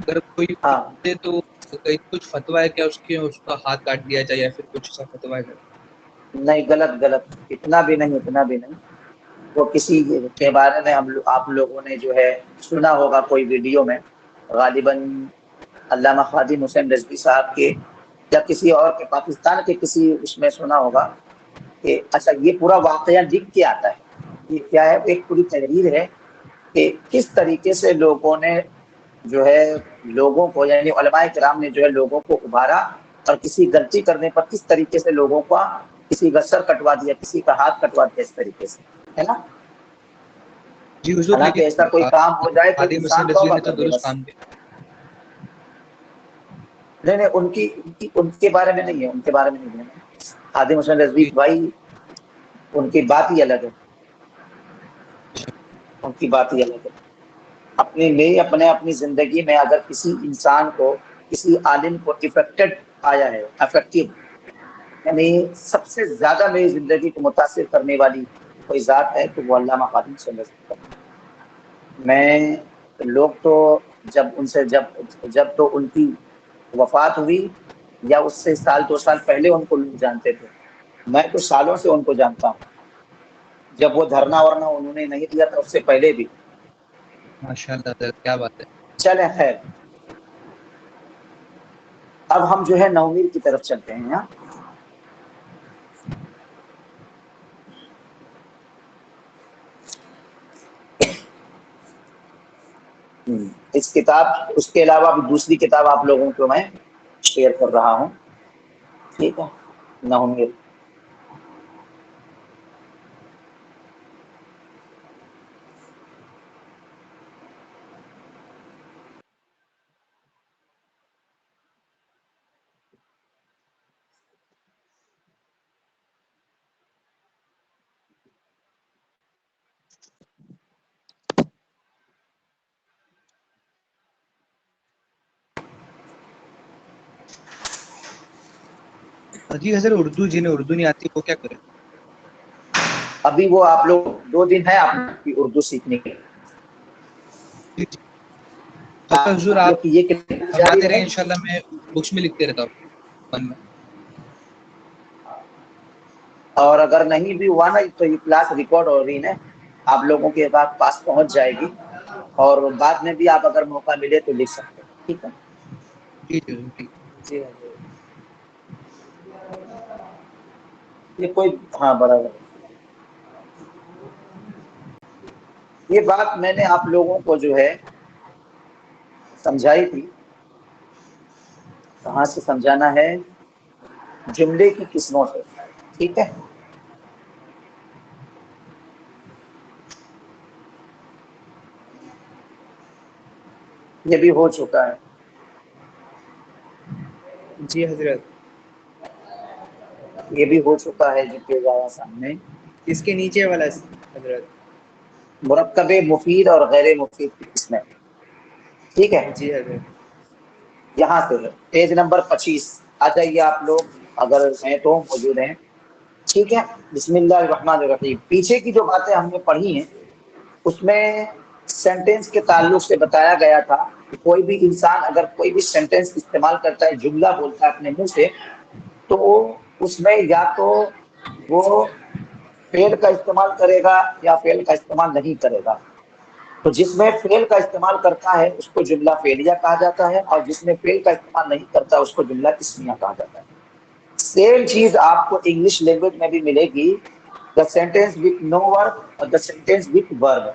اگر کوئی ہاں دے تو کہیں کچھ فتویٰ ہے کیا اس کا ہاتھ کاٹ دیا جائے یا پھر کچھ ایسا فتویٰ ہے؟ نہیں، غلط غلط، اتنا بھی نہیں، اتنا بھی نہیں۔ وہ کسی کے ٹھیک بارے میں آپ لوگوں نے جو ہے سنا ہوگا کوئی ویڈیو میں، غالباً علامہ خادم حسین رضوی صاحب کے یا کسی اور کے، پاکستان کے کسی اس میں سنا ہوگا کہ اچھا یہ پورا واقعہ لکھ کے آتا ہے، یہ کیا ہے، ایک پوری تحریر ہے کہ کس طریقے سے لوگوں نے جو ہے لوگوں کو، یعنی علماء کرام نے جو ہے لوگوں کو ابھارا، اور کسی غلطی کرنے پر کس طریقے سے لوگوں کا کسی کا سر کٹوا دیا، کسی کا ہاتھ کٹوا دیا، اس طریقے سے، ہے نا۔ جی حضور، حالانکہ ایسا لیکن کوئی کام ہو جائے تو خادم انسان حسین رضوی توبہ نے تو کر دے درست بس۔ کام کیا۔ نہیں نہیں، ان کے بارے میں نہیں ہے، ان کے بارے میں نہیں ہے۔ خادم حسین رضوی جی بھائی، ان کی بات ہی الگ ہے، ان کی بات ہی الگ ہے۔ اپنی زندگی میں اگر کسی انسان کو، کسی عالم کو افیکٹڈ آیا ہے، افیکٹو، یعنی سب سے زیادہ میری زندگی کو متاثر کرنے والی کوئی ذات ہے تو وہ علامہ خادم حسین رضوی۔ میں لوگ تو جب تو ان کی وفات ہوئی یا اس سے سال دو سال پہلے ان کو لوگ جانتے تھے، میں تو سالوں سے ان کو جانتا ہوں، جب وہ دھرنا ورنا انہوں نے نہیں دیا تھا اس سے پہلے بھی۔ ماشاء اللہ حضرت، کیا بات ہے۔ چلیں خیر، اب ہم جو ہے نومیر کی طرف چلتے ہیں۔ ہاں، اس کتاب، اس کے علاوہ بھی دوسری کتاب آپ لوگوں کو میں شیئر کر رہا ہوں، ٹھیک ہے، نومیر۔ جی حضرت، اردو جنہیں اردو نہیں آتی وہ کیا کرے؟ ابھی وہ آپ لوگ 2 دن ہے آپ کی اردو سیکھنے کے، جی جی، جب تک حضور آپ آپ لوگ کی یہ کتاب جاری فرماتے رہے رہے گی، انشاءاللہ میں بکس میں لکھتے رہتا ہوں میں۔ اور اگر نہیں بھی ہوا نا تو یہ کلاس ریکارڈ ہو رہی ہے، آپ لوگوں کے پاس پہنچ جائے گی، اور بعد میں بھی آپ اگر موقع ملے تو لکھ سکتے ہیں، ٹھیک ہے۔ جی جی ٹھیک۔ جی یہ کوئی، ہاں برابر، یہ بات میں نے آپ لوگوں کو جو ہے سمجھائی تھی، کہاں سے سمجھانا ہے، جملے کی قسموں سے، ٹھیک ہے۔ یہ بھی ہو چکا ہے، جی حضرت۔ یہ بھی ہو چکا ہے جو کہ گیا سامنے، اس کے نیچے والا حضرت۔ مرکب مفید اور غیر مفید کی قسمیں، ٹھیک ہے۔ جی حضرت۔ یہاں سے پیج نمبر 25 آ جائیے آپ لوگ، اگر ہیں تو موجود ہیں، ٹھیک ہے۔ بسم اللہ الرحمن الرحیم۔ پیچھے کی جو باتیں ہم نے پڑھی ہیں اس میں سینٹینس کے تعلق سے بتایا گیا تھا کہ کوئی بھی انسان اگر کوئی بھی سینٹینس استعمال کرتا ہے، جملہ بولتا ہے اپنے منہ سے، تو اس میں یا تو وہ فعل کا استعمال کرے گا یا فعل کا استعمال نہیں کرے گا۔ تو جس میں فعل کا استعمال کرتا ہے اس کو جملہ فعلیہ کہا جاتا ہے، اور جس میں فعل کا استعمال نہیں کرتا اس کو جملہ اسمیہ کہا جاتا ہے۔ سیم چیز آپ کو انگلش لینگویج میں بھی ملے گی، the sentence with no verb اور the sentence with verb۔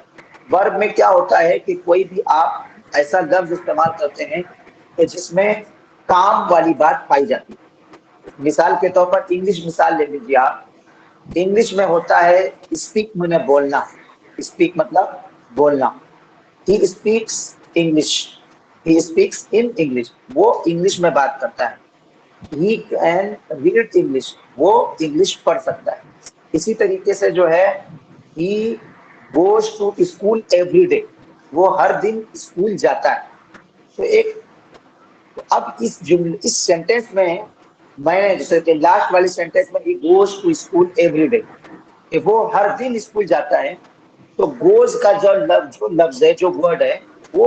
verb میں کیا ہوتا ہے کہ کوئی بھی آپ ایسا لفظ استعمال کرتے ہیں کہ جس میں کام والی بات پائی جاتی ہے۔ مثال کے طور پر انگلش مثال لے لیجیے آپ، انگلش میں ہوتا ہے اسپیک، میں بولنا، اسپیک مطلب بولنا، he speaks English، he speaks in English، وہ انگلش میں بات کرتا ہے۔ he can read English، وہ انگلش پڑھ سکتا ہے۔ اسی طریقے سے جو ہے he goes to school every day، وہ ہر دن اسکول جاتا ہے۔ تو اب اس سینٹینس میں جیسے کہ لاسٹ والی سینٹینس میں he goes to school every day، کہ وہ ہر دن اسکول جاتا ہے، تو گوز کا جو لفظ ہے، جو ورڈ ہے، وہ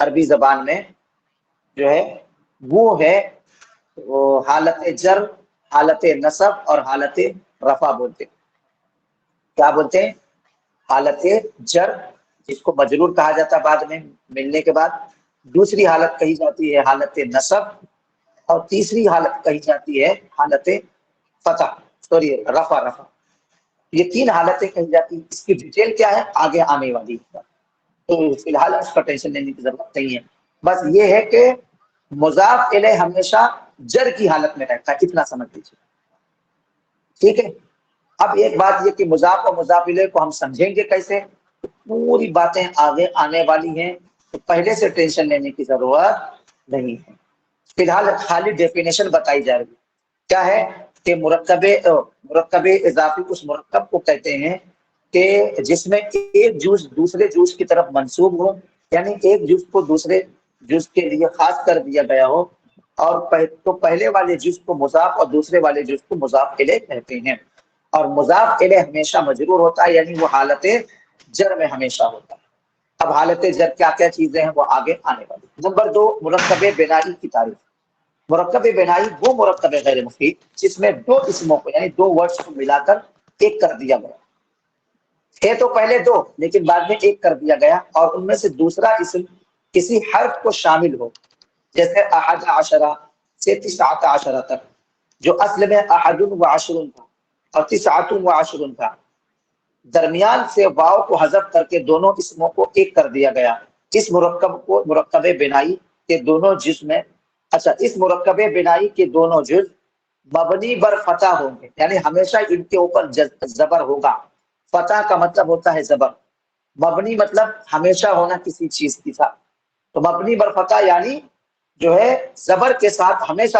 عربی زبان میں جو ہے وہ ہے حالت جر، حالت نصب اور حالت رفع بولتے ہیں۔ کیا بولتے ہیں؟ حالت جر، جس کو مجرور کہا جاتا ہے بعد میں ملنے کے بعد، دوسری حالت کہی جاتی ہے حالت نصب، اور تیسری حالت کہی جاتی ہے حالت فتح، سوری رفع۔ یہ تین حالتیں کہی جاتی ہیں۔ اس کی ڈیٹیل کیا ہے آگے آنے والی ہے، تو فی الحال اس کا ٹینشن لینے کی ضرورت نہیں ہے۔ بس یہ ہے کہ مضاف الیہ ہمیشہ جر کی حالت میں رہتا ہے، اتنا سمجھ لیجیے، ٹھیک ہے۔ اب ایک بات یہ کہ مضاف اور مضاف الیہ کو ہم سمجھیں گے کیسے، پوری باتیں آگے آنے والی ہیں، تو پہلے سے ٹینشن لینے کی ضرورت نہیں ہے۔ فی الحال خالی ڈیفینیشن بتائی جائے گی، کیا ہے کہ مرکب اضافی اس مرکب کو کہتے ہیں کہ جس میں ایک جز دوسرے جز کی طرف منسوب ہو، یعنی ایک جز کو دوسرے جز کے لیے خاص کر دیا گیا ہو، اور تو پہلے والے جز کو مضاف اور دوسرے والے جز کو مضاف الیہ کہتے ہیں۔ اور مضاف الیہ ہمیشہ مجرور ہوتا ہے، یعنی وہ حالت جر میں ہمیشہ ہوتا ہے۔ اب حالت جر کیا کیا چیزیں ہیں وہ آگے آنے والی۔ نمبر 2، مرکب بنائی کی تعریف۔ مرکب بنائی وہ مرکب غیر مفید جس میں دو اسموں کو یعنی دو ورڈز کو ملا کر ایک کر دیا گیا ہے، تو پہلے دو لیکن بعد میں ایک کر دیا گیا، اور ان میں سے دوسرا اسم کسی حرف کو شامل ہو، جیسے احد عشرہ سے تسعۃ عشرہ تک، جو اصل میں احد و عشرون تھا اور تسعۃ و عشرون تھا، درمیان سے واو کو حذف کر کے دونوں اسموں کو ایک کر دیا گیا۔ اس مرکب کو مرکب بنائی کے دونوں جز میں، اچھا اس مرکب بنائی کے دونوں جز مبنی بر فتح ہوں گے، یعنی ہمیشہ ان کے اوپر زبر ہوگا۔ فتح کا مطلب ہوتا ہے زبر، مبنی مطلب ہمیشہ ہونا کسی چیز کے ساتھ، تو مبنی بر فتح یعنی جو ہے زبر کے ساتھ ہمیشہ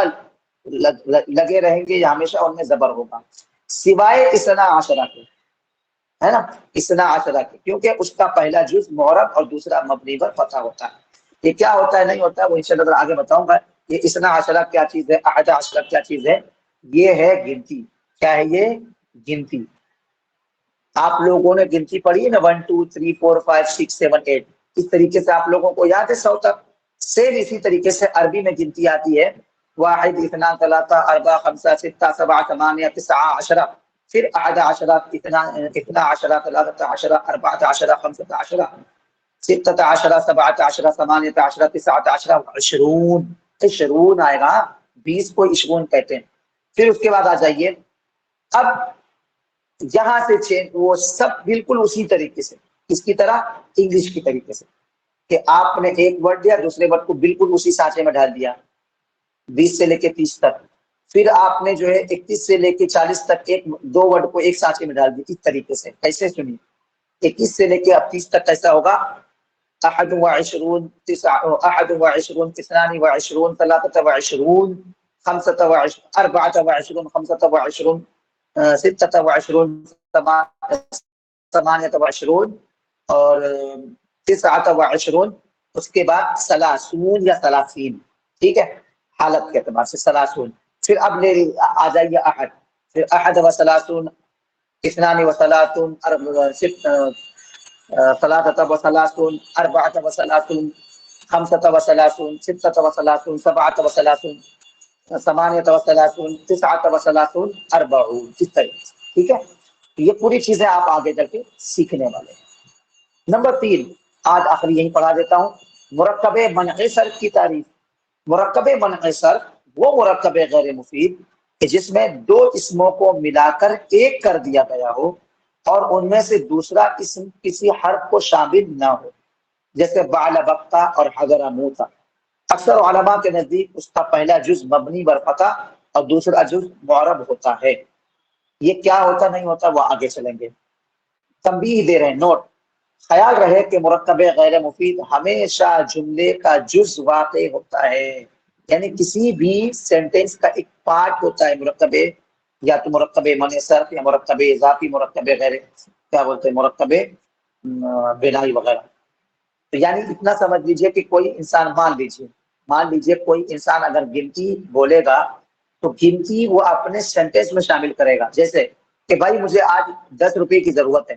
لگے رہیں گے یا ہمیشہ ان میں زبر ہوگا، سوائے اثنا عشرہ کے، ہے نا، اثنا عشرہ کے، کیونکہ اس کا پہلا جز معرب اور دوسرا مبنی بر فتح ہوتا ہے۔ یہ کیا ہوتا ہے نہیں ہوتا ہے وہ انشاءاللہ آگے بتاؤں گا۔ یہ اثنا عشرہ کیا چیز ہے، احد عشرہ کیا چیز ہے، یہ ہے گنتی۔ کیا ہے یہ؟ گنتی۔ آپ لوگوں نے گنتی پڑھی ہے نا، 1 2 3 4 5 6 7 8، اس طریقے سے آپ لوگوں کو یاد ہے 100 تک؟ سیم اسی طریقے سے عربی میں گنتی آتی ہے، واحد اثنان ثلاثہ اربع خمسہ ستہ سبعہ ثمانیہ تسعہ عشرہ، پھر احد عشرہ، اثنا عشرہ، ثلاثہ عشرہ، اربعہ عشرہ، خمسہ عشرہ، ستہ عشرہ، سبعہ عشرہ، ثمانیہ عشرہ، تسعہ عشرہ، عشرون۔ عشرون آئے گا، 20 کو عشرون کہتے ہیں۔ پھر اس کے بعد آ جائیے، اب یہاں سے وہ سب بالکل اسی طریقے سے، اس کی طرح انگلش کی طریقے سے کہ آپ نے ایک ورڈ دیا دوسرے ورڈ کو بالکل اسی سانچے میں ڈال دیا، 20 سے لے کے 30 تک، پھر آپ نے جو ہے 31 سے لے کے 40 تک دو ورڈ کو ایک سانچے میں ڈال دی، اس طریقے سے۔ کیسے سنیے، 21 سے لے کے اب 30 تک کیسا ہوگا، احد و عشرون، احد و عشرون، اثنان و عشرون، ثلاثہ و عشرون، خمسہ و عشرون، اربعہ و عشرون، خمسہ و عشرون، ستہ و عشرون، ثمانیہ و عشرون، اور تسعۃ و عشرون، اس کے بعد ثلاثون یا ثلاثین، ٹھیک ہے، حالت کے اعتبار سے ثلاثون۔ پھر اب لے آ جائیے احد، پھر احد و ثلاثون، اثنان و ثلاثون، ثلاثة وثلاثون، أربعة وثلاثون، خمسة وثلاثون، ستة وثلاثون، سبعة وثلاثون، ثمانية وثلاثون، تسعة وثلاثون، أربعون، اس طریقے سے، ٹھیک ہے۔ یہ پوری چیزیں آپ آگے جا کے سیکھنے والے ہیں۔ نمبر 3، آج آخری یہی پڑھا دیتا ہوں، مرکب منحصر کی تعریف۔ مرکب منحصر وہ مرکب غیر مفید کہ جس میں دو اسموں کو ملا کر ایک کر دیا گیا ہو اور ان میں سے دوسرا اسم کسی حرف کو شامل نہ ہو، جیسے بعل بقتا اور حضر موتا۔ اکثر علماء کے نزدیک اس کا پہلا جز مبنی بر فتح اور دوسرا جز معرب ہوتا ہے۔ یہ کیا ہوتا نہیں ہوتا وہ آگے چلیں گے۔ تنبیہ دے رہے ہیں، نوٹ، خیال رہے کہ مرکب غیر مفید ہمیشہ جملے کا جز واقع ہوتا ہے، یعنی کسی بھی سینٹینس کا ایک پارٹ ہوتا ہے مرکب، یا تو مرکب منحصر یا مرکب اضافی، مرکب غیر کیا بولتے ہیں، مرکب بنائی وغیرہ۔ تو یعنی اتنا سمجھ لیجئے کہ کوئی انسان، مان لیجئے کوئی انسان اگر گنتی بولے گا تو گنتی وہ اپنے سینٹینس میں شامل کرے گا، جیسے کہ بھائی مجھے آج 10 روپے کی ضرورت ہے،